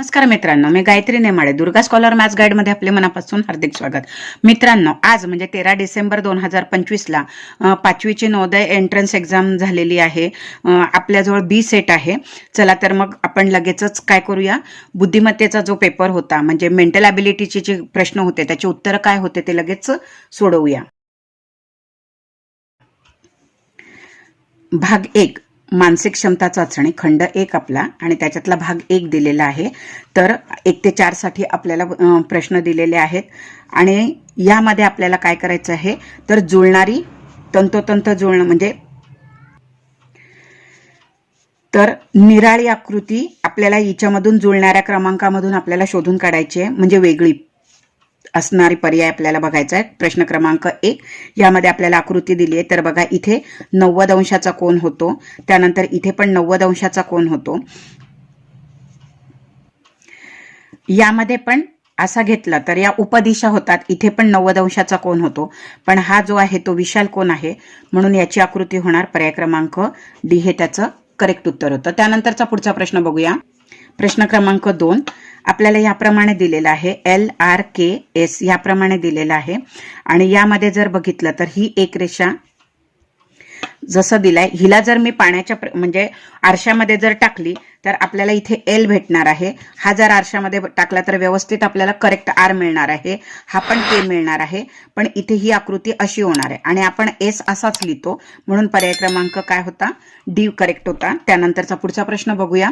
नमस्कार मित्रांनो, मी Gayatri Nemade Durga scholar maths guide मध्ये आपले मनापासून हार्दिक स्वागत। मित्रांनो, आज म्हणजे 13 डिसेंबर 2025 ला 5वीची नवोदय एंट्रन्स एक्झाम झालेली आहे। आपल्याजवळ बी सेट आहे। चला तर मग आपण लगेचच काय करूया, बुद्धिमत्तेचा जो पेपर होता म्हणजे मेंटल ॲबिलिटीचे जे प्रश्न होते त्याचे उत्तर काय होते ते लगेच सोडवूया। भाग 1 मानसिक क्षमता चाचणी खंड 1 आपला आणि त्याच्यातला भाग 1 दिलेला आहे। तर 1 ते 4 साठी आपल्याला प्रश्न दिलेले आहेत आणि यामध्ये आपल्याला काय करायचं आहे तर जुळणारी तंतोतंत जुळणं म्हणजे तर निराळी आकृती आपल्याला याच्यामधून जुळणाऱ्या क्रमांकामधून आपल्याला शोधून काढायची आहे, म्हणजे वेगळी असणारी पर्याय आपल्याला बघायचा आहे। प्रश्न क्रमांक 1 यामध्ये आपल्याला आकृती दिली आहे। तर बघा, इथे 90 अंशाचा कोन होतो, त्यानंतर इथे पण 90 अंशाचा कोन होतो। यामध्ये पण असा घेतला तर या उपदिशा होतात, इथे पण 90 अंशाचा कोन होतो, पण हा जो आहे तो विशाल कोन आहे म्हणून याची आकृती होणार पर्याय क्रमांक डी हे त्याचं करेक्ट उत्तर होतं। त्यानंतरचा पुढचा प्रश्न बघूया। प्रश्न क्रमांक 2 आपल्याला याप्रमाणे दिलेला आहे, LRKS याप्रमाणे दिलेला आहे आणि यामध्ये जर बघितलं तर ही एक रेषा जसं दिलाय, हिला जर मी पाण्याच्या म्हणजे आरशामध्ये जर टाकली तर आपल्याला इथे L भेटणार आहे। हा जर आरशामध्ये टाकला तर व्यवस्थित आपल्याला करेक्ट R मिळणार आहे, हा पण K मिळणार आहे, पण इथे ही आकृती अशी होणार आहे आणि आपण S असाच लिहितो म्हणून पर्याय क्रमांक काय होता, डी करेक्ट होता। त्यानंतरचा पुढचा प्रश्न बघूया।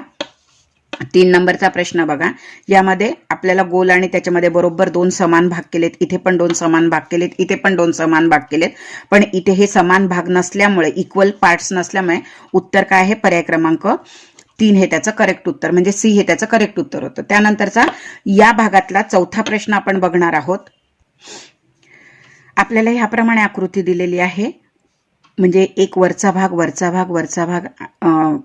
3 नंबरचा प्रश्न बघा, यामध्ये आपल्याला गोल आणि त्याच्यामध्ये बरोबर 2 समान भाग केलेत, इथे पण 2 समान भाग केलेत, इथे पण 2 समान भाग केलेत, पण इथे हे समान भाग नसल्यामुळे इक्वल पार्ट्स नसल्यामुळे उत्तर काय आहे, पर्याय क्रमांक 3 हे त्याचं करेक्ट उत्तर म्हणजे सी हे त्याचं करेक्ट उत्तर होतं। त्यानंतरचा या भागातला चौथा प्रश्न आपण बघणार आहोत। आपल्याला ह्याप्रमाणे आकृती दिलेली आहे, म्हणजे एक वरचा भाग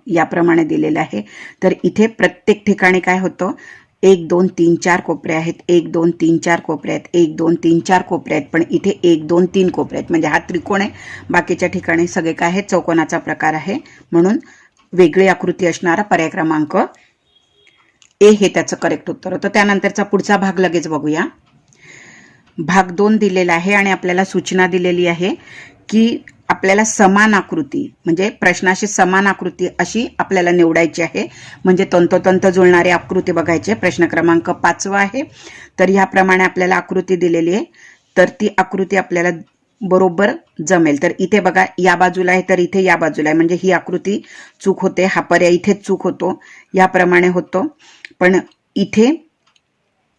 याप्रमाणे दिलेला आहे। तर इथे प्रत्येक ठिकाणी काय होतं, 1 2 3 4 कोपरे आहेत, 1 2 3 4 कोपरे आहेत, 1 2 3 4 कोपरे आहेत, पण इथे 1 2 3 कोपरे आहेत, म्हणजे हा त्रिकोण आहे, बाकीच्या ठिकाणी सगळे काय आहेत, चौकोनाचा प्रकार आहे म्हणून वेगळी आकृती असणारा पर्याय क्रमांक ए हे त्याचं करेक्ट उत्तर होतं। त्यानंतरचा पुढचा भाग लगेच बघूया। भाग 2 दिलेला आहे आणि आपल्याला सूचना दिलेली आहे की आपल्याला समान आकृती म्हणजे प्रश्नाशी समान आकृती अशी आपल्याला निवडायची आहे, म्हणजे तंतोतंत जुळणारी आकृती बघायची आहे। प्रश्न क्रमांक 5 आहे। तर ह्याप्रमाणे आपल्याला आकृती दिलेली आहे, तर ती आकृती आपल्याला बरोबर जमेल। तर इथे बघा, या बाजूला आहे तर इथे या बाजूला आहे, म्हणजे ही आकृती चूक होते, हा पर्याय इथेच चूक होतो, याप्रमाणे होतो, पण इथे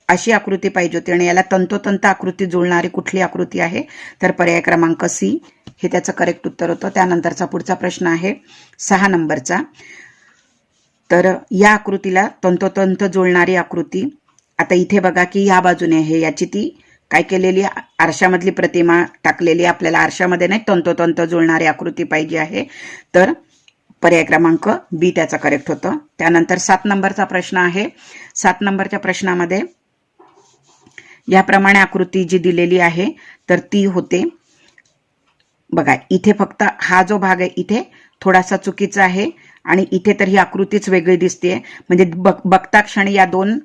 अशी आकृती पाहिजे होती आणि याला तंतोतंत आकृती जुळणारी कुठली आकृती आहे, तर पर्याय क्रमांक सी हे त्याचं करेक्ट उत्तर होतं। त्यानंतरचा पुढचा प्रश्न आहे 6 नंबरचा। तर या आकृतीला तंतोतंत जुळणारी आकृती, आता इथे बघा की या बाजूने आहे, याची ती काय केलेली आरशामधली प्रतिमा टाकलेली, आपल्याला आरशामध्ये नाही तंतोतंत जुळणारी आकृती पाहिजे आहे, तर पर्याय क्रमांक बी त्याचा करेक्ट होतं। त्यानंतर 7 नंबरचा प्रश्न आहे। 7 नंबरच्या प्रश्नामध्ये याप्रमाणे आकृती जी दिलेली आहे तर ती होते, बघा इथे फक्त हा जो भाग आहे इथे थोडासा चुकीचा आहे आणि इथे तर ही आकृतीच वेगळी दिसते, म्हणजे बघता क्षणी या 2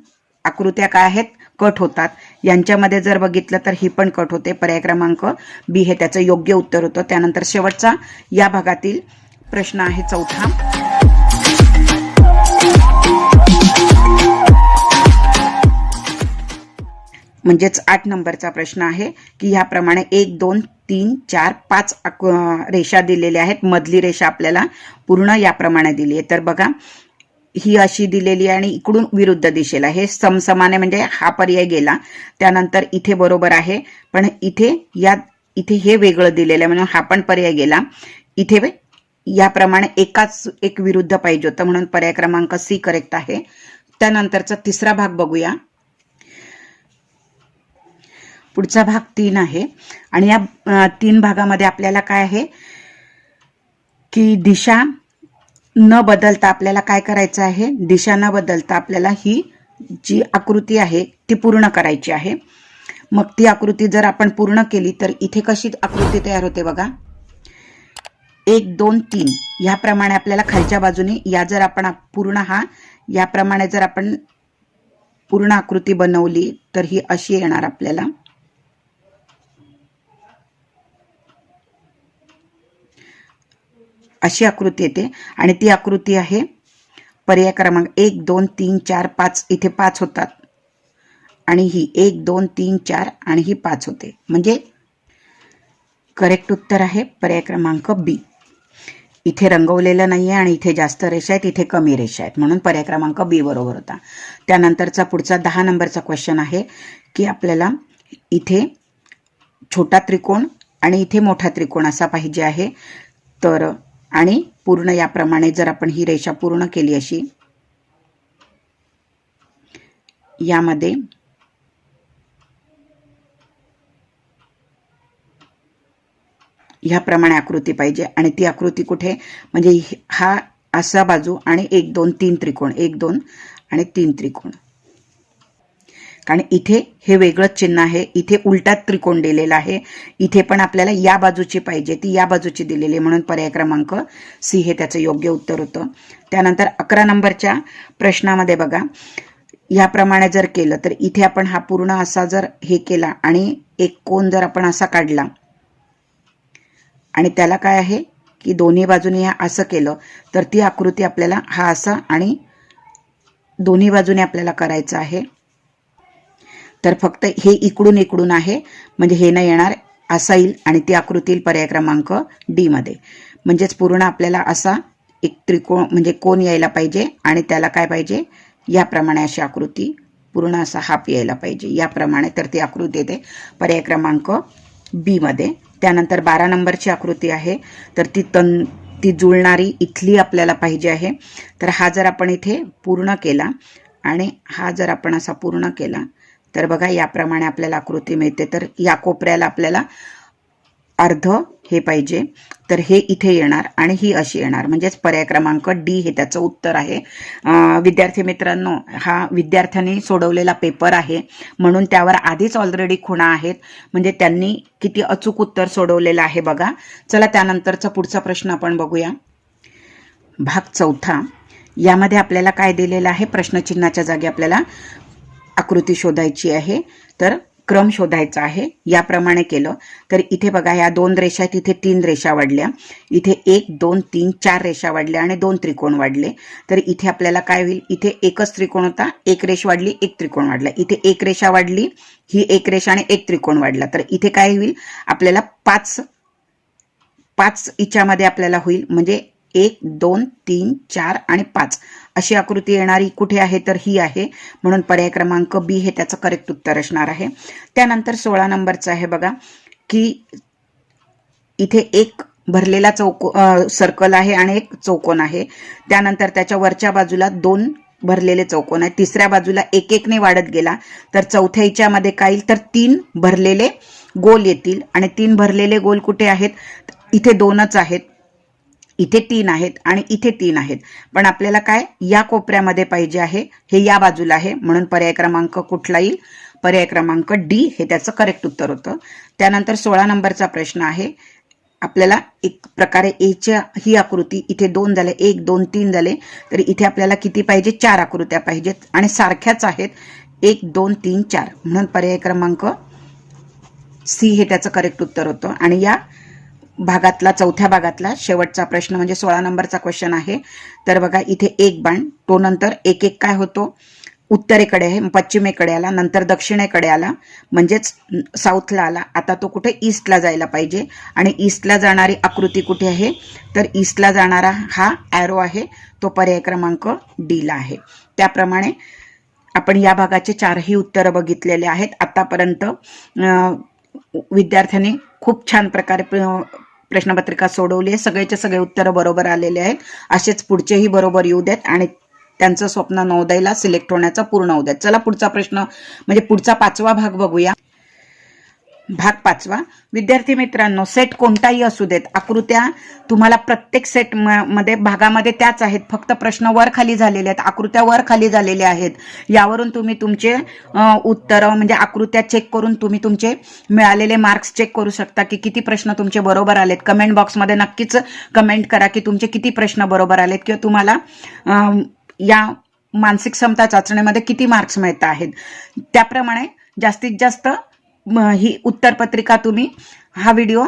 आकृत्या काय आहेत, कट होतात। यांच्यामध्ये जर बघितलं तर ही पण कट होते, पर्याय क्रमांक बी हे त्याचं योग्य उत्तर होतं। त्यानंतर शेवटचा या भागातील प्रश्न आहे 4था। म्हणजेच 8 नंबरचा प्रश्न आहे की ह्याप्रमाणे 1 2 3 4 5 रेषा दिलेल्या आहेत, मधली रेषा आपल्याला पूर्ण याप्रमाणे दिली आहे। तर बघा, ही अशी दिलेली आहे आणि इकडून विरुद्ध दिशेला, हे समसमाने म्हणजे हा पर्याय गेला। त्यानंतर इथे बरोबर आहे, पण इथे हे वेगळं दिलेलं आहे म्हणून हा पण पर्याय गेला। इथे याप्रमाणे एक विरुद्ध पाहिजे होतं म्हणून पर्याय क्रमांक सी करेक्ट आहे। त्यानंतरचा तिसरा भाग बघूया। पुढचा भाग 3 आहे आणि या 3 भागामध्ये आपल्याला काय आहे की दिशा न बदलता आपल्याला काय करायचं आहे, दिशा न बदलता आपल्याला ही जी आकृती आहे ती पूर्ण करायची आहे। मग ती आकृती जर आपण पूर्ण केली तर इथे कशी आकृती तयार होते बघा, 1 2 3 याप्रमाणे आपल्याला खालच्या बाजूने या जर आपण पूर्ण हा याप्रमाणे जर आपण पूर्ण आकृती बनवली तर ही अशी येणार आपल्याला. अशी आकृती येते आणि ती आकृती आहे पर्याय क्रमांक 1 2 3 4 5. इथे 5 होतात आणि ही 1 2 3 4 आणि ही 5 होते. म्हणजे करेक्ट उत्तर आहे पर्याय क्रमांक बी. इथे रंगवलेलं नाहीये आणि इथे जास्त रेषा आहेत, इथे कमी रेषा आहेत, म्हणून पर्याय क्रमांक बी बरोबर होता. त्यानंतरचा पुढचा 10 नंबरचा क्वेश्चन आहे की आपल्याला इथे छोटा त्रिकोण आणि इथे मोठा त्रिकोण असा पाहिजे आहे. तर आणि पूर्ण याप्रमाणे जर आपण ही रेषा पूर्ण केली अशी, यामध्ये ह्याप्रमाणे आकृती पाहिजे आणि ती आकृती कुठे म्हणजे हा असा बाजू आणि 1 2 3 त्रिकोण, 1 2 आणि 3 त्रिकोण. कारण इथे हे वेगळंच चिन्ह आहे, इथे उलटा त्रिकोण दिलेला आहे. इथे पण आपल्याला या बाजूची पाहिजे, ती या बाजूची दिलेली, म्हणून पर्याय क्रमांक सी हे त्याचं योग्य उत्तर होतं. त्यानंतर 11 नंबरच्या प्रश्नामध्ये बघा, याप्रमाणे जर केलं तर इथे आपण हा पूर्ण असा जर हे केला आणि एक कोन जर आपण असा काढला आणि त्याला काय आहे की दोन्ही बाजूने असं केलं तर ती आकृती आपल्याला हा असा आणि दोन्ही बाजूने आपल्याला करायचं आहे. तर फक्त हे इकडून इकडून आहे म्हणजे हे नाही येणार, असा येईल आणि ती आकृती पर्याय क्रमांक डी मध्ये. म्हणजेच पूर्ण आपल्याला असा एक त्रिकोण म्हणजे कोन यायला पाहिजे आणि त्याला काय पाहिजे याप्रमाणे अशी आकृती पूर्ण असा हाप यायला पाहिजे याप्रमाणे, तर ती आकृती येते पर्याय क्रमांक बी मध्ये. त्यानंतर 12 नंबरची आकृती आहे तर ती जुळणारी इथली आपल्याला पाहिजे आहे. तर हा जर आपण इथे पूर्ण केला आणि हा जर आपण असा पूर्ण केला तर बघा याप्रमाणे आपल्याला आकृती मिळते. तर या कोपऱ्याला आपल्याला अर्ध हे पाहिजे, तर हे इथे येणार आणि ही अशी येणार, म्हणजेच पर्याय क्रमांक डी हे त्याचं उत्तर आहे. विद्यार्थी मित्रांनो, हा विद्यार्थ्यांनी सोडवलेला पेपर आहे म्हणून त्यावर आधीच ऑलरेडी खुणा आहेत, म्हणजे त्यांनी किती अचूक उत्तर सोडवलेलं आहे बघा. चला त्यानंतरचा पुढचा प्रश्न आपण बघूया. भाग 4 यामध्ये आपल्याला काय दिलेलं आहे, प्रश्नचिन्हाच्या जागी आपल्याला आकृती शोधायची आहे. तर क्रम शोधायचा आहे. याप्रमाणे केलं तर इथे बघा या 2 रेषा आहेत, इथे 3 रेषा वाढल्या, इथे 1 2 3 4 रेषा वाढल्या आणि 2 त्रिकोण वाढले. तर इथे आपल्याला काय होईल, इथे एकच त्रिकोण होता, एक रेष वाढली, एक त्रिकोण वाढला. इथे एक रेषा वाढली, ही एक रेषा आणि एक त्रिकोण वाढला. तर इथे काय होईल आपल्याला 5 हिच्यामध्ये आपल्याला होईल, म्हणजे 1 2 3 4 आणि 5 अशी आकृती येणारी कुठे आहे तर ही आहे, म्हणून पर्याय क्रमांक बी हे त्याचं करेक्ट उत्तर असणार आहे. त्यानंतर 16 नंबरचं आहे बघा की इथे एक भरलेला सर्कल आहे आणि एक चौकोन आहे. त्यानंतर त्याच्या वरच्या बाजूला 2 भरलेले चौकोन आहे, तिसऱ्या बाजूला एक एकने वाढत गेला तर चौथ्या हिच्यामध्ये काय येईल तर 3 भरलेले गोल येतील. आणि 3 भरलेले गोल कुठे आहेत, इथे 2च आहेत, इथे 3 आहेत आणि इथे 3 आहेत, पण आपल्याला काय या कोपऱ्यामध्ये पाहिजे आहे, हे या बाजूला आहे, म्हणून पर्याय क्रमांक कुठला येईल, पर्याय क्रमांक डी हे त्याचं करेक्ट उत्तर होतं. त्यानंतर 16 नंबरचा प्रश्न आहे, आपल्याला एक प्रकारे एच्या ही आकृती इथे 2 झाले, 1 2 3 झाले, तर इथे आपल्याला किती पाहिजे, 4 आकृत्या पाहिजेत आणि सारख्याच आहेत, 1 2 3 4, म्हणून पर्याय क्रमांक सी हे त्याचं करेक्ट उत्तर होतं. आणि या भागातला चौथ्या भागातला शेवटचा प्रश्न म्हणजे 16 नंबरचा क्वेश्चन आहे. तर बघा इथे एक बाण, तो नंतर एक एक काय होतो, उत्तरेकडे आहे, पश्चिमेकडे आला, नंतर दक्षिणेकडे आला, म्हणजेच साऊथला आला. आता तो कुठे ईस्टला जायला पाहिजे आणि ईस्टला जाणारी आकृती कुठे आहे तर ईस्टला जाणारा हा ॲरो आहे, तो पर्याय क्रमांक डी ला आहे. त्याप्रमाणे आपण या भागाचे 4ही उत्तरं बघितलेले आहेत. आतापर्यंत विद्यार्थ्यांनी खूप छान प्रकारे प्रश्नपत्रिका सोडवली आहे, सगळेचे सगळे उत्तरं बरोबर आलेले आहेत. असेच पुढचेही बरोबर येऊ देत आणि त्यांचं स्वप्न नवोदयला सिलेक्ट होण्याचा पूर्ण होऊ देत. चला पुढचा प्रश्न म्हणजे पुढचा 5वा भाग बघूया. भाग 5वा, विद्यार्थी मित्रांनो, सेट कोणताही असू देत, आकृत्या तुम्हाला प्रत्येक सेट मध्ये भागामध्ये त्याच आहेत, फक्त प्रश्न वर खाली झालेले आहेत, आकृत्या वर खाली झालेल्या आहेत. यावरून तुम्ही तुमचे उत्तरं म्हणजे आकृत्या चेक करून तुम्ही तुमचे मिळालेले मार्क्स चेक करू शकता की किती प्रश्न तुमचे बरोबर आलेत. कमेंट बॉक्समध्ये नक्कीच कमेंट करा की तुमचे किती प्रश्न बरोबर आलेत किंवा तुम्हाला या मानसिक क्षमता चाचणीमध्ये किती मार्क्स मिळत आहेत, त्याप्रमाणे जास्तीत जास्त ही उत्तरपत्रिका तुम्ही हा व्हिडिओ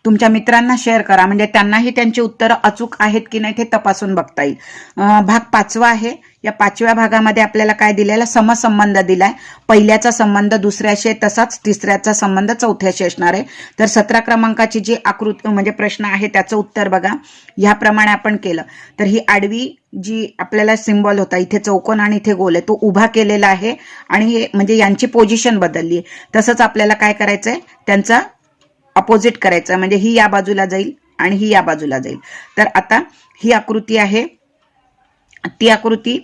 तुमच्या मित्रांना शेअर करा, म्हणजे त्यांनाही त्यांची उत्तरं अचूक आहेत की नाही ते तपासून बघता येईल. भाग 5वा आहे. या 5व्या भागामध्ये आपल्याला काय दिलेला, समसंबंध दिलाय. पहिल्याचा संबंध दुसऱ्याशी आहे, तसाच तिसऱ्याचा संबंध चौथ्याशी असणार आहे. तर 17 क्रमांकाची जी आकृती म्हणजे प्रश्न आहे त्याचं उत्तर बघा. ह्याप्रमाणे आपण केलं तर ही आडवी जी आपल्याला सिम्बॉल होता, इथे चौकोन आणि इथे गोल आहे, तो उभा केलेला आहे आणि हे म्हणजे यांची पोझिशन बदलली आहे. तसंच आपल्याला काय करायचंय, त्यांचा अपोजिट करायचं, म्हणजे ही या बाजूला जाईल आणि ही या बाजूला जाईल. तर आता ही आकृती आहे, ती आकृती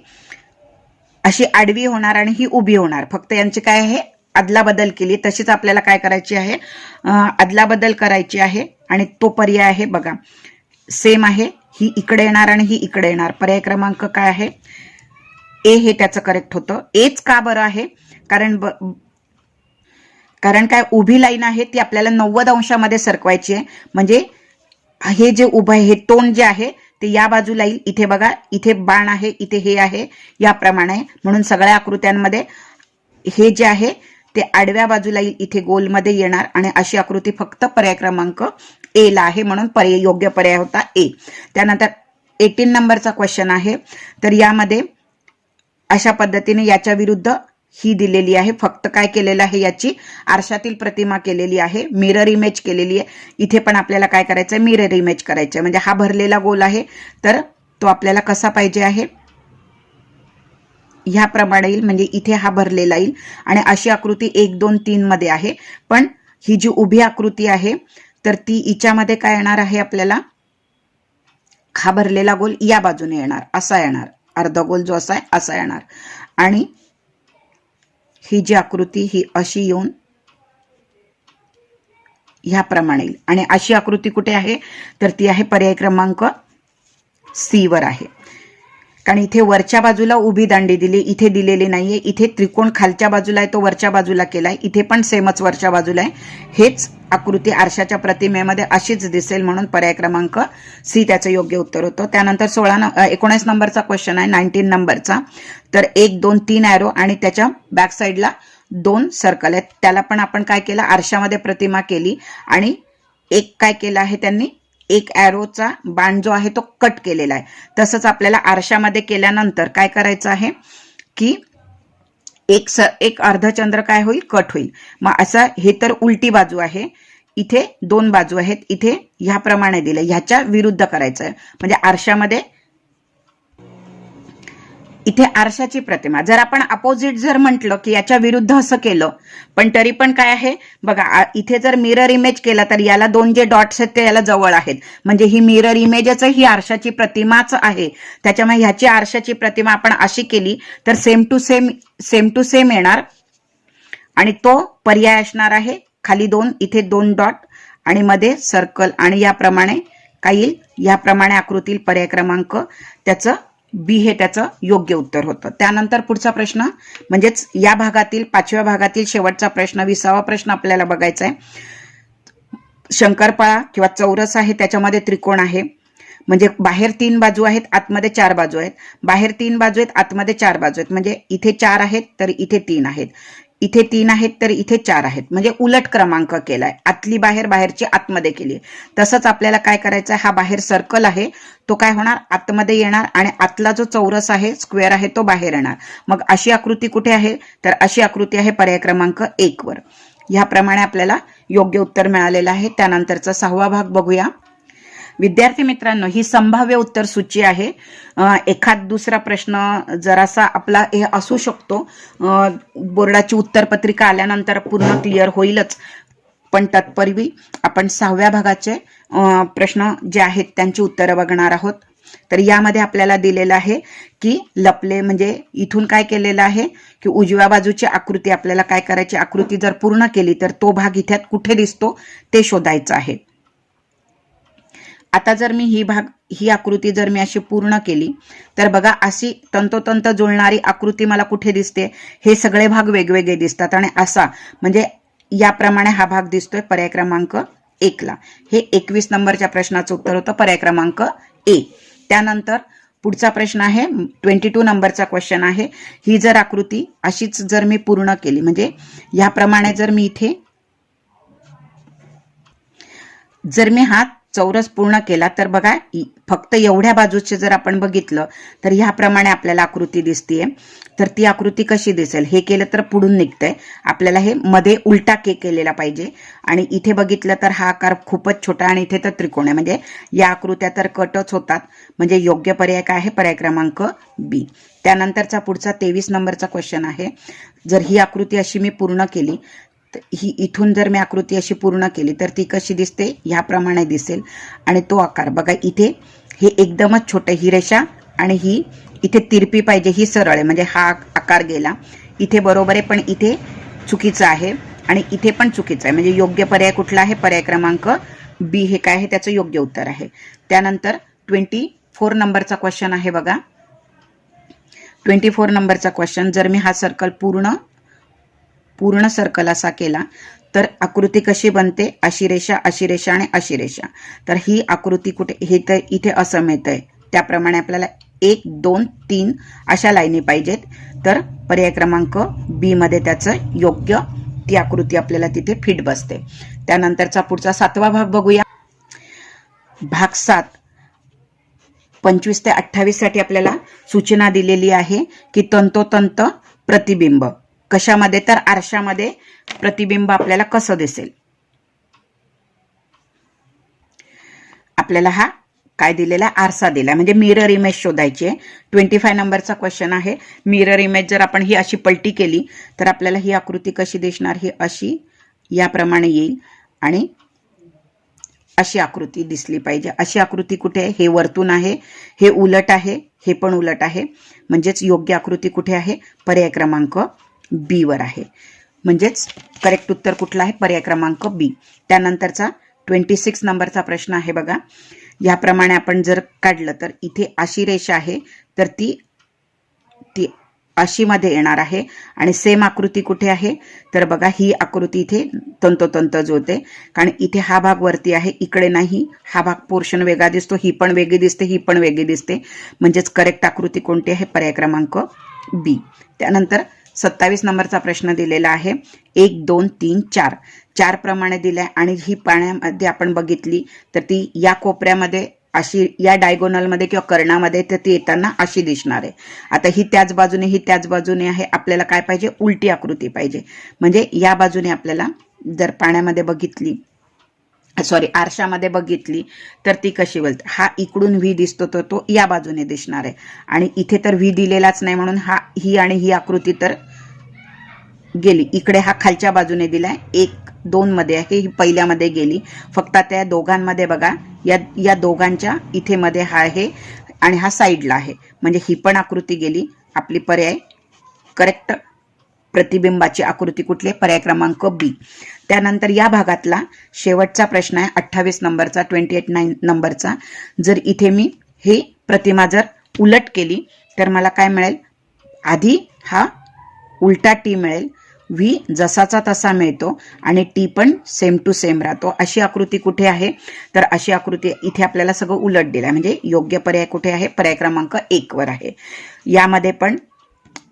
अशी आडवी होणार आणि ही उभी होणार. फक्त यांची काय आहे, अदलाबदल केली. तशीच आपल्याला काय करायची आहे, अदलाबदल करायची आहे. आणि तो पर्याय आहे बघा, सेम आहे. ही इकडे येणार आणि ही इकडे येणार. पर्याय क्रमांक काय आहे, ए हे त्याचं करेक्ट होतं. एच का बरं आहे, कारण काय, उभी लाईन आहे ती आपल्याला 90 अंशामध्ये सरकवायची आहे. म्हणजे हे जे उभं आहे, हे तोंड जे आहे ते या बाजूला येईल. इथे बघा, इथे बाण आहे, इथे हे आहे, याप्रमाणे. म्हणून सगळ्या आकृत्यांमध्ये हे जे आहे ते आडव्या बाजूला येईल, इथे गोलमध्ये येणार. आणि अशी आकृती फक्त पर्याय क्रमांक ए ला आहे, म्हणून पर्याय योग्य पर्याय होता ए. त्यानंतर 18 नंबरचा क्वेश्चन आहे. तर यामध्ये अशा पद्धतीने याच्या विरुद्ध ही दिलेली आहे. फक्त काय केलेलं आहे, याची आरशातील प्रतिमा केलेली आहे, मिरर इमेज केलेली आहे. इथे पण आपल्याला काय करायचं आहे, मिरर इमेज करायचं आहे. म्हणजे हा भरलेला गोल आहे, तर तो आपल्याला कसा पाहिजे आहे, ह्याप्रमाणे येईल. म्हणजे इथे हा भरलेला येईल. आणि अशी आकृती 1 2 3 मध्ये आहे. पण ही जी उभी आकृती आहे तर ती हिच्यामध्ये काय येणार आहे, आपल्याला हा भरलेला गोल या बाजूने येणार, असा येणार. अर्धा गोल जो असा आहे असा येणार. आणि ही जी आकृती ही अशी येऊन ह्याप्रमाणे येईल. आणि अशी आकृती कुठे आहे, तर ती आहे पर्याय क्रमांक सी वर आहे. कारण इथे वरच्या बाजूला उभी दांडी दिली, इथे दिलेली नाहीये. इथे त्रिकोण खालच्या बाजूला आहे, तो वरच्या बाजूला केलाय. इथे पण सेमच वरच्या बाजूला आहे. हेच आकृती आरशाच्या प्रतिमेमध्ये अशीच दिसेल, म्हणून पर्याय क्रमांक सी त्याचं योग्य उत्तर होतं. त्यानंतर 19 नंबरचा क्वेश्चन आहे, 19 नंबरचा. तर 1 2 3 ॲरो आणि त्याच्या बॅक साईडला 2 सर्कल आहेत. त्याला पण आपण काय केलं, आरशामध्ये प्रतिमा केली. आणि एक काय केलं आहे त्यांनी, एक ॲरोचा बाण जो आहे तो कट केलेला आहे. तसंच आपल्याला आरशामध्ये केल्यानंतर काय करायचं आहे की एक अर्धचंद्र काय होईल, कट होईल. मग असं हे तर उलटी बाजू आहे, इथे 2 बाजू आहेत, इथे ह्याप्रमाणे दिलं, ह्याच्या विरुद्ध करायचं आहे. म्हणजे आरशामध्ये इथे आरशाची प्रतिमा, जर आपण अपोजिट जर म्हटलं की याच्या विरुद्ध असं केलं, पण तरी पण काय आहे बघा, इथे जर मिरर इमेज केला तर याला 2 जे डॉट्स आहेत ते याला जवळ आहेत. म्हणजे ही मिरर इमेजच ही आरशाची प्रतिमाच आहे. त्याच्यामुळे ह्याची आरशाची प्रतिमा आपण अशी केली तर सेम टू सेम येणार. आणि तो पर्याय असणार आहे, खाली 2, इथे 2 डॉट आणि मध्ये सर्कल. आणि याप्रमाणे काय येईल, याप्रमाणे आकृतील पर्याय क्रमांक त्याचं बी हे त्याचं योग्य उत्तर होतं. त्यानंतर पुढचा प्रश्न म्हणजेच या भागातील 5व्या भागातील शेवटचा प्रश्न, 20वा प्रश्न आपल्याला बघायचा आहे. शंकरपाळा किंवा चौरस आहे, त्याच्यामध्ये त्रिकोण आहे. म्हणजे बाहेर 3 बाजू आहेत, आतमध्ये 4 बाजू आहेत. बाहेर 3 बाजू आहेत, आतमध्ये 4 बाजू आहेत. म्हणजे इथे 4 आहेत तर इथे 3 आहेत, इथे 3 आहेत तर इथे 4 आहेत. म्हणजे उलट क्रमांक केलाय, आतली बाहेर, बाहेरची आतमध्ये केली. तसंच आपल्याला काय करायचं आहे, हा बाहेर सर्कल आहे तो काय होणार, आतमध्ये येणार. आणि आतला जो चौरस आहे, स्क्वेअर आहे, तो बाहेर येणार. मग अशी आकृती कुठे आहे, तर अशी आकृती आहे पर्याय क्रमांक 1 वर. ह्याप्रमाणे आपल्याला योग्य उत्तर मिळालेलं आहे. त्यानंतरचा 6वा भाग बघूया. विद्यार्थी मित्रांनो, ही संभाव्य उत्तर सूची आहे. एखाद दुसरा प्रश्न जरासा आपला हे असू शकतो, बोर्डाची उत्तरपत्रिका आल्यानंतर पूर्ण क्लिअर होईलच. पण तत्पूर्वी आपण 6व्या भागाचे प्रश्न जे आहेत त्यांची उत्तरं बघणार आहोत. तर यामध्ये आपल्याला दिलेलं आहे की लपले, म्हणजे इथून काय केलेलं आहे की उजव्या बाजूची आकृती आपल्याला काय करायची, आकृती जर पूर्ण केली तर तो भाग इथे कुठे दिसतो ते शोधायचं आहे. आता जर मी ही आकृती जर मी अशी पूर्ण केली तर बघा, अशी तंतोतंत जुळणारी आकृती मला कुठे दिसते, हे सगळे भाग वेगवेगळे दिसतात. आणि असा म्हणजे याप्रमाणे हा भाग दिसतोय पर्याय क्रमांक 1 ला. हे 21 नंबरच्या प्रश्नाचं उत्तर होतं, पर्याय क्रमांक ए. त्यानंतर पुढचा प्रश्न आहे 22 नंबरचा क्वेश्चन आहे. ही जर आकृती अशीच जर मी पूर्ण केली, म्हणजे याप्रमाणे जर मी इथे जर मी हा चौरस पूर्ण केला, तर बघा फक्त एवढ्या बाजूचे जर आपण बघितलं तर ह्याप्रमाणे आपल्याला आकृती दिसतीये. तर ती आकृती कशी दिसेल, हे केलं तर पुढून निघतंय. आपल्याला हे मध्ये उलटा के केलेला पाहिजे. आणि इथे बघितलं तर हा आकार खूपच छोटा आणि इथे तर त्रिकोण आहे, म्हणजे या आकृत्या तर कटच होतात. म्हणजे योग्य पर्याय काय आहे, पर्याय क्रमांक बी. त्यानंतरचा पुढचा 23 नंबरचा क्वेश्चन आहे. जर ही आकृती अशी मी पूर्ण केली, ही इथून जर मी आकृती अशी पूर्ण केली तर ती कशी दिसते, ह्याप्रमाणे दिसेल. आणि तो आकार बघा, इथे हे एकदमच छोटे, ही रेषा आणि ही इथे तिरपी पाहिजे, ही सरळ आहे, म्हणजे हा आकार गेला. इथे बरोबर आहे, पण इथे चुकीचं आहे आणि इथे पण चुकीचं आहे. म्हणजे योग्य पर्याय कुठला आहे, पर्याय क्रमांक बी हे काय आहे, त्याचं योग्य उत्तर आहे. त्यानंतर 24 नंबरचा क्वेश्चन आहे बघा. 24 नंबरचा क्वेश्चन, जर मी हा सर्कल पूर्ण सर्कल असा केला तर आकृती कशी बनते, अशी रेषा, अशी रेषा आणि अशी रेषा. तर ही आकृती कुठे, हे तर इथे असं मिळतंय, त्याप्रमाणे आपल्याला 1 2 3 अशा लाईनी पाहिजेत. तर पर्याय क्रमांक बी मध्ये त्याचं योग्य ती आकृती आपल्याला तिथे फिट बसते. त्यानंतरचा पुढचा 7वा भाग बघूया. भाग 7 25 ते 28 साठी आपल्याला सूचना दिलेली आहे की तंतोतंत प्रतिबिंब कशामध्ये, तर आरशामध्ये प्रतिबिंब आपल्याला कसं दिसेल. आपल्याला हा काय दिलेला, आरसा दिला, म्हणजे मिरर इमेज शोधायची आहे. 25 नंबरचा क्वेश्चन आहे. मिरर इमेज जर आपण ही अशी पलटी केली तर आपल्याला ही आकृती कशी दिसणार, ही अशी याप्रमाणे येईल आणि अशी आकृती दिसली पाहिजे. अशी आकृती कुठे आहे, हे वरतून आहे, हे उलट आहे, हे पण उलट आहे. म्हणजेच योग्य आकृती कुठे आहे, पर्याय क्रमांक बी वर आहे. म्हणजेच करेक्ट उत्तर कुठला आहे, पर्याय क्रमांक बी. त्यानंतरचा 26 नंबरचा प्रश्न आहे बघा. याप्रमाणे आपण जर काढलं तर इथे अशी रेषा आहे, तर ती अशी मध्ये येणार आहे. आणि सेम आकृती कुठे आहे, तर बघा ही आकृती इथे तंतोतंत जुळते, कारण इथे हा भाग वरती आहे, इकडे नाही. हा भाग पोर्शन वेगळा दिसतो, ही पण वेगळी दिसते, ही पण वेगळी दिसते. म्हणजेच करेक्ट आकृती कोणती आहे, पर्याय क्रमांक बी. त्यानंतर 27 नंबरचा प्रश्न दिलेला आहे. 1 2 3 4 4 प्रमाणे दिलाय आणि ही पाण्यामध्ये आपण बघितली तर ती या कोपऱ्यामध्ये अशी, या डायगोनलमध्ये किंवा कर्णामध्ये, तर ती येताना अशी दिसणार आहे. आता ही त्याच बाजूने, ही त्याच बाजूने आहे. आपल्याला काय पाहिजे, उलटी आकृती पाहिजे. म्हणजे या बाजूने आपल्याला जर पाण्यामध्ये बघितली, सॉरी आरशामध्ये बघितली तर ती कशी बोलते, हा इकडून व्ही दिसतो तर तो या बाजूने दिसणार आहे. आणि इथे तर व्ही दिलेलाच नाही, म्हणून ही आणि ही आकृती तर गेली. इकडे हा खालच्या बाजूने दिलाय, 1 2 मध्ये आहे, ही पहिल्यामध्ये गेली. फक्त त्या दोघांमध्ये बघा, या दोघांच्या इथे मध्ये हा आहे आणि हा साईडला आहे, म्हणजे ही पण आकृती गेली. आपली पर्याय करेक्ट प्रतिबिंबाची आकृती कुठली, पर्याय क्रमांक बी. त्यानंतर या भागातला शेवटचा प्रश्न आहे 28 नंबरचा, 28 नंबरचा. जर इथे मी हे प्रतिमा जर उलट केली तर मला काय मिळेल, आधी हा उलटा टी मिळेल, व्ही जसाचा तसा मिळतो आणि टी पण सेम टू सेम राहतो. अशी आकृती कुठे आहे, तर अशी आकृती इथे आपल्याला सगळं उलट दिलं, म्हणजे योग्य पर्याय कुठे आहे, पर्याय क्रमांक 1 वर आहे. यामध्ये पण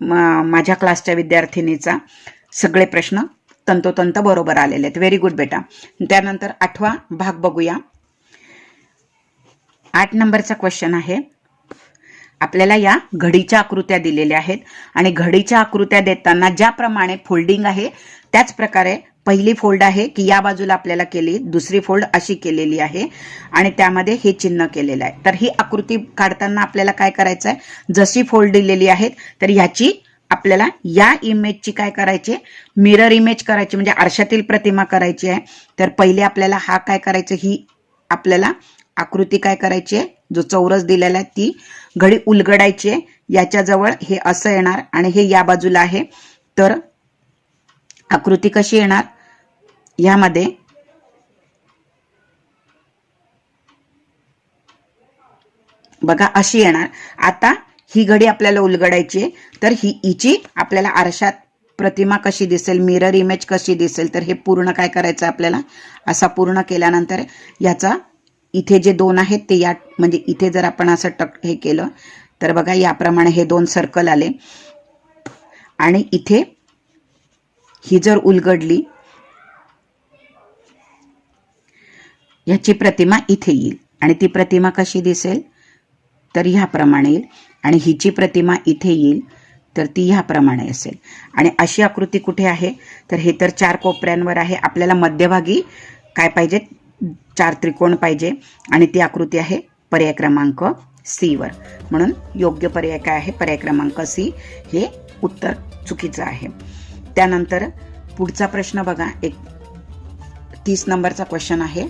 माझ्या क्लासच्या विद्यार्थिनीचा सगळे प्रश्न तंतोतंत बरोबर आलेले आहेत. व्हेरी गुड बेटा. त्यानंतर 8वा भाग बघूया. 8 नंबरचा क्वेश्चन आहे. आपल्याला या घडीच्या आकृत्या दिलेल्या आहेत आणि घडीच्या आकृत्या देताना ज्याप्रमाणे फोल्डिंग आहे त्याच प्रकारे पहिली फोल्ड आहे की या बाजूला आपल्याला केली, दुसरी फोल्ड अशी केलेली आहे आणि त्यामध्ये हे चिन्ह केलेलं आहे. तर ही आकृती काढताना आपल्याला काय करायचं आहे, जशी फोल्ड दिलेली आहेत तर ह्याची आपल्याला या इमेजची काय करायची, मिरर इमेज करायची, म्हणजे आरशातील प्रतिमा करायची आहे. तर पहिले आपल्याला हा काय करायचं, ही आपल्याला आकृती काय करायची आहे, जो चौरस दिलेला आहे ती घडी उलगडायची आहे. याच्याजवळ हे असं येणार आणि हे या बाजूला आहे. तर आकृती कशी येणार, यामध्ये बघा अशी येणार. आता ही घडी आपल्याला उलगडायची आहे, तर हिची आपल्याला आरशात प्रतिमा कशी दिसेल, मिरर इमेज कशी दिसेल, तर हे पूर्ण काय करायचं आपल्याला, असा पूर्ण केल्यानंतर याचा इथे जे 2 आहेत ते या, म्हणजे इथे जर आपण असं हे केलं तर बघा याप्रमाणे हे 2 सर्कल आले आणि इथे ही जर उलगडली ह्याची प्रतिमा इथे येईल आणि ती प्रतिमा कशी दिसेल तर ह्याप्रमाणे येईल आणि हिची प्रतिमा इथे येईल तर ती ह्याप्रमाणे असेल आणि अशी आकृती कुठे आहे तर हे तर 4 कोपऱ्यांवर आहे. आपल्याला मध्यभागी काय पाहिजे 4 त्रिकोण पाहिजे आणि ती आकृती आहे पर्याय क्रमांक सी वर. म्हणून योग्य पर्याय काय आहे पर्याय क्रमांक सी हे उत्तर चुकीचं आहे. त्यानंतर पुढचा प्रश्न बघा, एक 30 नंबरचा क्वेश्चन आहे.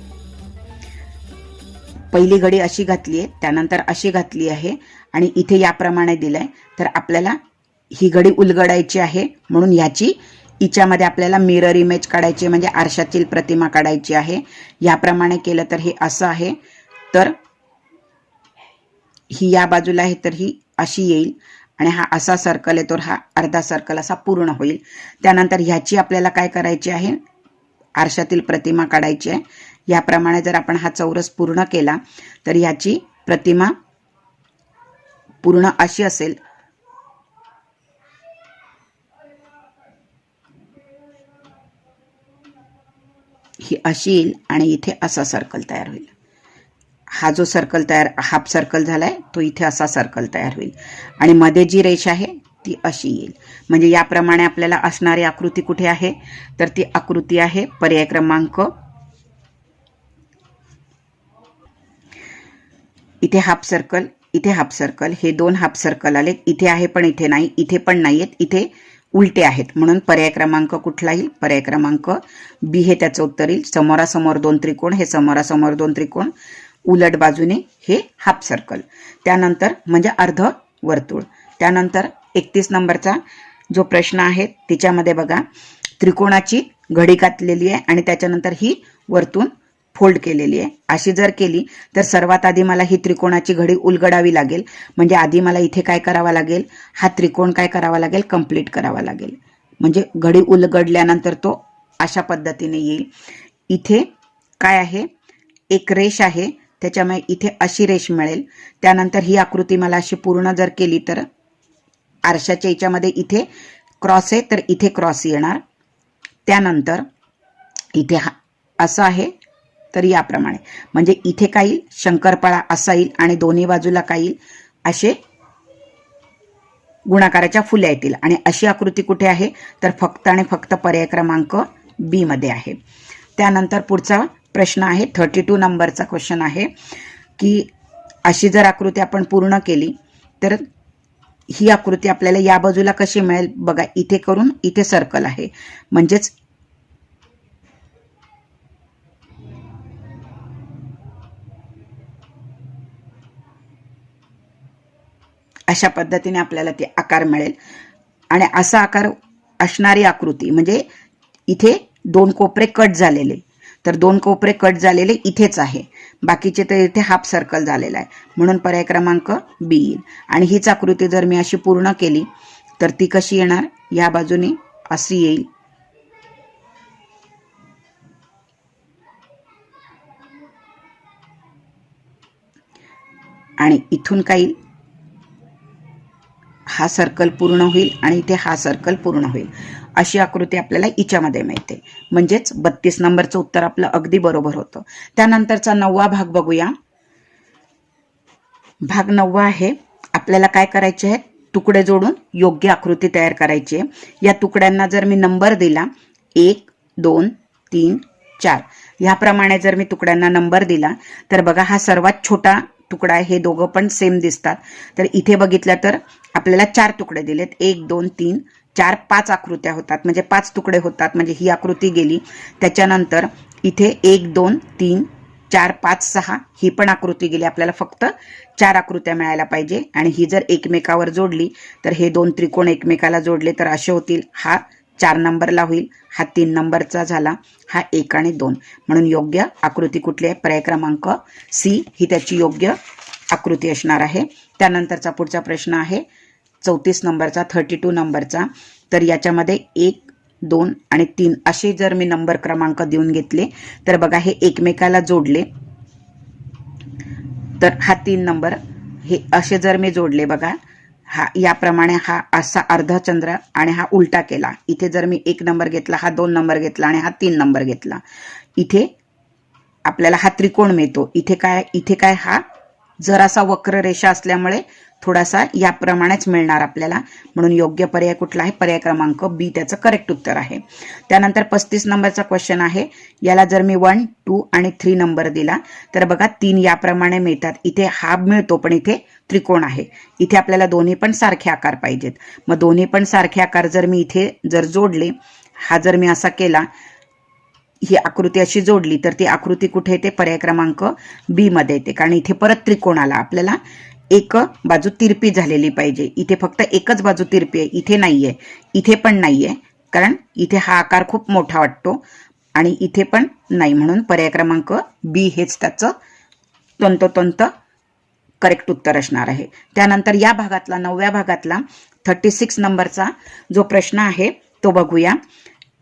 पहिली घडी अशी घातली आहे, त्यानंतर अशी घातली आहे आणि इथे याप्रमाणे दिलंय. तर आपल्याला ही घडी उलगडायची आहे म्हणून ह्याची हिच्यामध्ये आपल्याला मिरर इमेज काढायची म्हणजे आरशातील प्रतिमा काढायची आहे. याप्रमाणे केलं तर हे असं आहे, तर ही या बाजूला आहे तर ही अशी येईल आणि हा असा सर्कल आहे तर हा अर्धा सर्कल असा पूर्ण होईल. त्यानंतर ह्याची आपल्याला काय करायची आहे आरशातील प्रतिमा काढायची आहे. याप्रमाणे जर आपण हा चौरस पूर्ण केला तर ह्याची प्रतिमा पूर्ण अशी असेल. ही अशी येईल आणि इथे असा सर्कल तयार होईल. हा जो सर्कल तयार हाफ सर्कल झालाय तो इथे असा सर्कल तयार होईल आणि मध्ये जी रेषा आहे ती अशी येईल. म्हणजे याप्रमाणे आपल्याला असणारी आकृती कुठे आहे तर ती आकृती आहे पर्याय क्रमांक इथे हाफ सर्कल, इथे हाफ सर्कल, हे 2 हाफ सर्कल आले. इथे आहे पण इथे नाही, इथे पण नाहीयेत, इथे उलटे आहेत. म्हणून पर्याय क्रमांक कुठला येईल पर्याय क्रमांक बी हे त्याचं उत्तर येईल. समोरासमोर 2 त्रिकोण, हे समोरासमोर 2 त्रिकोण, उलट बाजूने हे हाफ सर्कल, त्यानंतर म्हणजे अर्ध वर्तुळ. त्यानंतर 31 नंबरचा जो प्रश्न आहे तिच्यामध्ये बघा त्रिकोणाची घडी घातलेली आहे आणि त्याच्यानंतर ही वरतून फोल्ड केलेली आहे. अशी जर केली तर सर्वात आधी मला ही त्रिकोणाची घडी उलगडावी लागेल. म्हणजे आधी मला इथे काय करावा लागेल हा त्रिकोण काय करावा लागेल कंप्लीट करावा लागेल. म्हणजे घडी उलगडल्यानंतर तो अशा पद्धतीने येईल. इथे काय आहे एक रेष आहे त्याच्यामुळे इथे अशी रेष मिळेल. त्यानंतर ही आकृती मला अशी पूर्ण जर केली तर आरशाच्या याच्यामध्ये इथे क्रॉस आहे तर इथे क्रॉस येणार. त्यानंतर इथे हा असं आहे तर याप्रमाणे म्हणजे इथे काय येईल शंकरपाळा असा येईल आणि दोन्ही बाजूला काय येईल असे गुणाकाराच्या फुल्या येतील. आणि अशी आकृती कुठे आहे तर फक्त आणि फक्त पर्याय क्रमांक बी मध्ये आहे. त्यानंतर पुढचा प्रश्न आहे 32 नंबरचा क्वेश्चन आहे की अशी जर आकृती आपण पूर्ण केली तर ही आकृती आपल्याला या बाजूला कशी मिळेल. बघा इथे करून इथे सर्कल आहे म्हणजेच अशा पद्धतीने आपल्याला ते आकार मिळेल. आणि असा आकार असणारी आकृती म्हणजे इथे 2 कोपरे कट झालेले, तर 2 कोपरे कट झालेले इथेच आहे, बाकीचे तर इथे हाफ सर्कल झालेला आहे म्हणून पर्याय क्रमांक बी येईल. आणि हीच आकृती जर मी अशी पूर्ण केली तर ती कशी येणार या बाजूने अशी येईल आणि इथून काही हा सर्कल पूर्ण होईल आणि इथे हा सर्कल पूर्ण होईल. अशी आकृती आपल्याला हिच्यामध्ये मिळते. म्हणजेच 32 नंबरचं उत्तर आपलं अगदी बरोबर होतं. त्यानंतरचा 9वा भाग बघूया. भाग 9वा आहे. आपल्याला काय करायचे आहे तुकडे जोडून योग्य आकृती तयार करायची आहे. या तुकड्यांना जर मी नंबर दिला 1 2 3 4 याप्रमाणे जर मी तुकड्यांना नंबर दिला तर बघा हा सर्वात छोटा तुकडा आहे. हे दोघं पण सेम दिसतात. तर इथे बघितलं तर आपल्याला 4 तुकडे दिलेत 1 2 3 4 5 आकृत्या होतात म्हणजे 5 तुकडे होतात. म्हणजे ही आकृती गेली. त्याच्यानंतर इथे 1 2 3 4 5 6 ही पण आकृती गेली. आपल्याला फक्त 4 आकृत्या मिळायला पाहिजे. आणि ही जर एकमेकावर जोडली तर हे 2 त्रिकोण एकमेकाला जोडले तर असे होतील. हा 4 नंबरला होईल, हा 3 नंबरचा झाला, हा 1 आणि 2. म्हणून योग्य आकृती कुठली आहे पर्याय क्रमांक सी ही त्याची योग्य आकृती असणार आहे. त्यानंतरचा पुढचा प्रश्न आहे 34 नंबरचा 32 नंबरचा. तर याच्यामध्ये 1 2 आणि 3 असे जर मी नंबर क्रमांक देऊन घेतले तर बघा हे एकमेकाला जोडले तर हा 3 नंबर, हे असे जर मी जोडले बघा, हा याप्रमाणे हा असा अर्धचंद्र आणि हा उलटा केला, इथे जर मी 1 नंबर घेतला, हा 2 नंबर घेतला आणि हा 3 नंबर घेतला, इथे आपल्याला हा त्रिकोण मिळतो. इथे काय हा जरासा वक्र रेषा असल्यामुळे थोडासा याप्रमाणेच मिळणार आपल्याला, म्हणून योग्य पर्याय कुठला आहे? पर्याय क्रमांक बी त्याचं करेक्ट उत्तर आहे. त्यानंतर 35 नंबरचा क्वेश्चन आहे. याला जर मी 1, 2 आणि 3 नंबर दिला तर बघा 3 याप्रमाणे मिळतात. इथे हा मिळतो पण इथे त्रिकोण आहे. इथे आपल्याला दोन्ही पण सारखे आकार पाहिजेत. मग दोन्ही पण सारखे आकार जर मी इथे जर जोडले, हा जर मी असा केला, ही आकृती अशी जोडली, तर ती आकृती कुठे येते? पर्याय क्रमांक बी मध्ये येते. कारण इथे परत त्रिकोण आला, आपल्याला एक बाजू तिरपी झालेली पाहिजे. इथे फक्त एकच बाजू तिरपी आहे, इथे नाहीये, इथे पण नाहीये, कारण इथे हा आकार खूप मोठा वाटतो आणि इथे पण नाही. म्हणून पर्याय क्रमांक बी हेच त्याचं तंतोतंत करेक्ट उत्तर असणार आहे. त्यानंतर या भागातला 9व्या भागातला 36 नंबरचा जो प्रश्न आहे तो बघूया.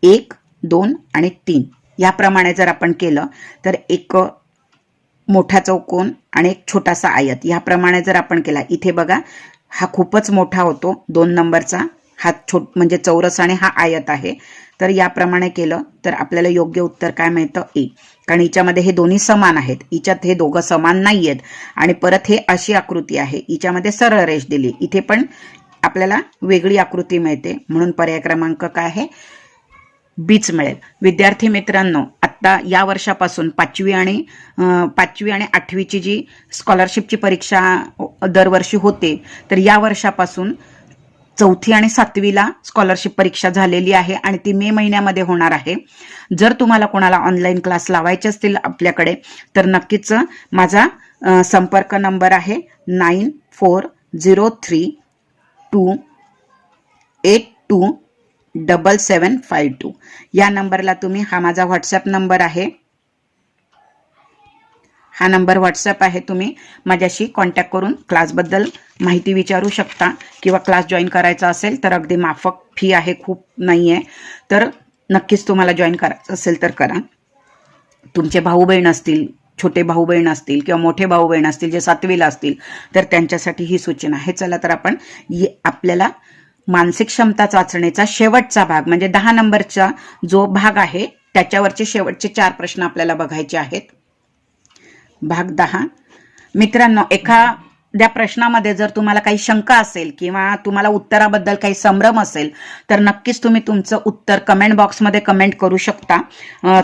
1, 2 आणि 3 याप्रमाणे जर आपण केलं तर एक मोठा चौकोन आणि एक छोटासा आयत याप्रमाणे जर आपण केला, इथे बघा हा खूपच मोठा होतो 2 नंबरचा, हा म्हणजे चौरस आणि हा आयत आहे. तर याप्रमाणे केलं तर आपल्याला योग्य उत्तर काय मिळतं? ए. कारण हिच्यामध्ये हे दोन्ही समान आहेत, हिच्यात हे दोघं समान नाही आहेत. आणि परत हे अशी आकृती आहे, हिच्यामध्ये सरळ रेष दिली, इथे पण आपल्याला वेगळी आकृती मिळते. म्हणून पर्याय क्रमांक काय आहे? बीच मिळेल. विद्यार्थी मित्रांनो, आता या वर्षापासून 5वी आणि 8वीची जी स्कॉलरशिपची परीक्षा दरवर्षी होते, तर या वर्षापासून 4थी आणि 7वीला स्कॉलरशिप परीक्षा झालेली आहे आणि ती मे महिन्यामध्ये होणार आहे. जर तुम्हाला कोणाला ऑनलाईन क्लास लावायचे असतील आपल्याकडे, तर नक्कीच माझा संपर्क नंबर आहे 9403282752. या नंबरला तुम्ही, हा माझा व्हॉट्सअप नंबर आहे, हा नंबर व्हॉट्सअप आहे, तुम्ही माझ्याशी कॉन्टॅक्ट करून क्लासबद्दल माहिती विचारू शकता. किंवा क्लास जॉईन करायचा असेल तर अगदी माफक फी आहे, खूप नाही आहे. तर नक्कीच तुम्हाला जॉईन करायचं असेल तर करा. तुमचे भाऊ बहीण असतील, छोटे भाऊ बहीण असतील किंवा मोठे भाऊ बहीण असतील जे 7वीला असतील, तर त्यांच्यासाठी ही सूचना आहे. चला तर आपण आपल्याला मानसिक क्षमता चाचणीचा शेवटचा भाग म्हणजे 10 नंबरचा जो भाग आहे त्याच्यावरचे शेवटचे 4 प्रश्न आपल्याला बघायचे आहेत. भाग 10. मित्रांनो, एखाद्या प्रश्नामध्ये जर तुम्हाला काही शंका असेल किंवा तुम्हाला उत्तराबद्दल काही संभ्रम असेल तर नक्कीच तुम्ही तुमचं उत्तर कमेंट बॉक्समध्ये कमेंट करू शकता.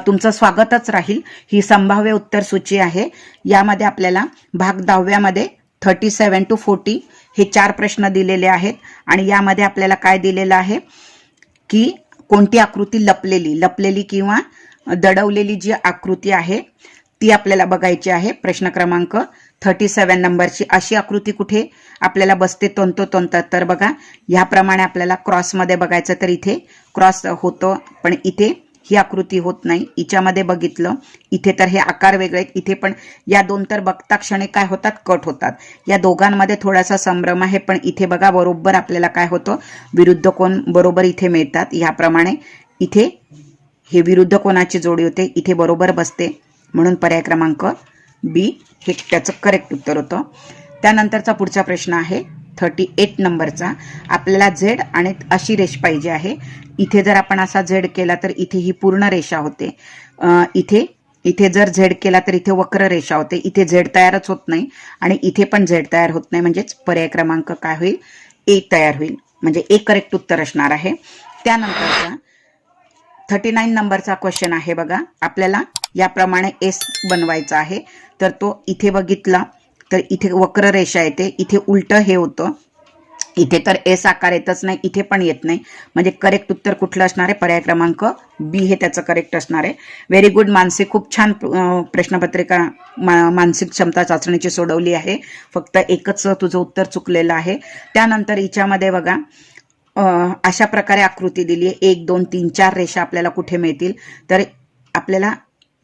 तुमचं स्वागतच राहील. ही संभाव्य उत्तर सूची आहे. यामध्ये आपल्याला भाग 10व्यामध्ये 37 to 40 हे 4 प्रश्न दिलेले आहेत आणि यामध्ये आपल्याला काय दिलेलं आहे की कोणती आकृती लपलेली किंवा दडवलेली जी आकृती आहे ती आपल्याला बघायची आहे. प्रश्न क्रमांक 37 नंबरची अशी आकृती कुठे आपल्याला बसते तंतोतंत? तर बघा याप्रमाणे आपल्याला क्रॉसमध्ये बघायचं, तर इथे क्रॉस होतो पण इथे ही आकृती होत नाही. हिच्यामध्ये बघितलं, इथे तर हे आकार वेगळे, इथे पण या 2 तर बघता क्षणी काय होतात? कट होतात. या दोघांमध्ये थोडासा संभ्रम आहे, पण इथे बघा बरोबर आपल्याला काय होतं? विरुद्ध कोण बरोबर इथे मिळतात. याप्रमाणे इथे हे विरुद्ध कोणाची जोडी होते, इथे बरोबर बसते. म्हणून पर्याय क्रमांक बी हे त्याचं करेक्ट उत्तर होतं. त्यानंतरचा पुढचा प्रश्न आहे 38 नंबरचा. आपल्याला झेड आणि अशी रेष पाहिजे आहे. इथे जर आपण असा झेड केला तर इथे ही पूर्ण रेषा होते. इथे जर झेड केला तर इथे वक्र रेषा होते. इथे झेड तयारच होत नाही आणि इथे पण झेड तयार होत नाही. म्हणजेच पर्याय क्रमांक काय होईल? ए तयार होईल. म्हणजे ए करेक्ट उत्तर असणार आहे. त्यानंतरचा 39 नंबरचा क्वेश्चन आहे बघा. आपल्याला याप्रमाणे एस बनवायचा आहे. तर तो इथे बघितला तर इथे वक्र रेषा येते, इथे उलट हे होतं, इथे तर एस आकार येतच नाही, इथे पण येत नाही. म्हणजे करेक्ट उत्तर कुठलं असणार आहे? पर्याय क्रमांक बी हे त्याचं करेक्ट असणार आहे. व्हेरी गुड मानसी, खूप छान प्रश्नपत्रिका मानसिक क्षमता चाचणीची सोडवली आहे. फक्त एकच तुझं उत्तर चुकलेलं आहे. त्यानंतर हिच्यामध्ये बघा अशा प्रकारे आकृती दिली आहे. 1, 2, 3, 4 रेषा आपल्याला कुठे मिळतील? तर आपल्याला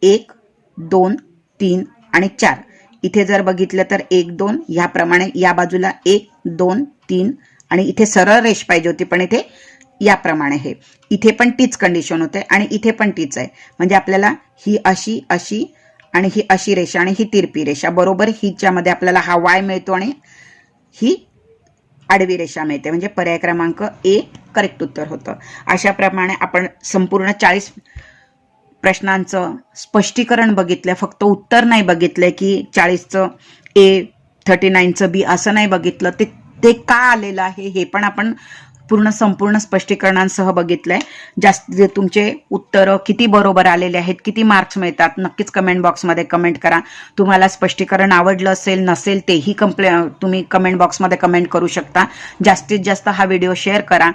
1, 2, 3 आणि 4 इथे जर बघितलं तर 1, 2 याप्रमाणे या बाजूला 1, 2, 3 आणि इथे सरळ रेष पाहिजे होती पण इथे याप्रमाणे हे इथे पण तीच कंडिशन होते आणि इथे पण तीच आहे. म्हणजे आपल्याला ही अशी अशी आणि ही अशी रेषा आणि ही तिरपी रेषा बरोबर हिच्यामध्ये आपल्याला हा वाय मिळतो आणि ही आडवी रेषा मिळते, म्हणजे पर्याय क्रमांक ए करेक्ट उत्तर होतं. अशाप्रमाणे आपण संपूर्ण 40 प्रश्नांचं स्पष्टीकरण बघितलं, फक्त उत्तर नाही बघितलंय की 40चं ए 39चं बी असं नाही बघितलं, ते का आलेलं आहे हे पण आपण संपूर्ण स्पष्टीकरणांसह बघितलंय. तुमचे उत्तर किती बरोबर आलेले आहेत, किती मार्क्स मिळतात, नक्कीच कमेंट बॉक्समध्ये कमेंट करा. तुम्हाला स्पष्टीकरण आवडलं असेल नसेल तेही तुम्ही कमेंट बॉक्समध्ये कमेंट करू शकता. जास्तीत जास्त हा व्हिडिओ शेअर करा.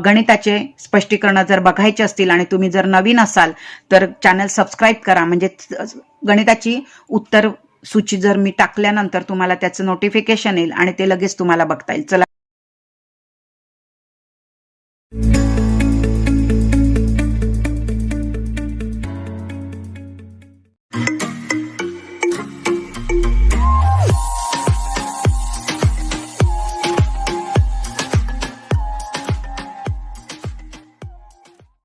गणिताचे स्पष्टीकरण जर बघायचे असतील आणि तुम्ही जर नवीन असाल तर चॅनल सबस्क्राईब करा, म्हणजे गणिताची उत्तर सूची जर मी टाकल्यानंतर तुम्हाला त्याचं नोटिफिकेशन येईल आणि ते लगेच तुम्हाला बघता येईल. चला.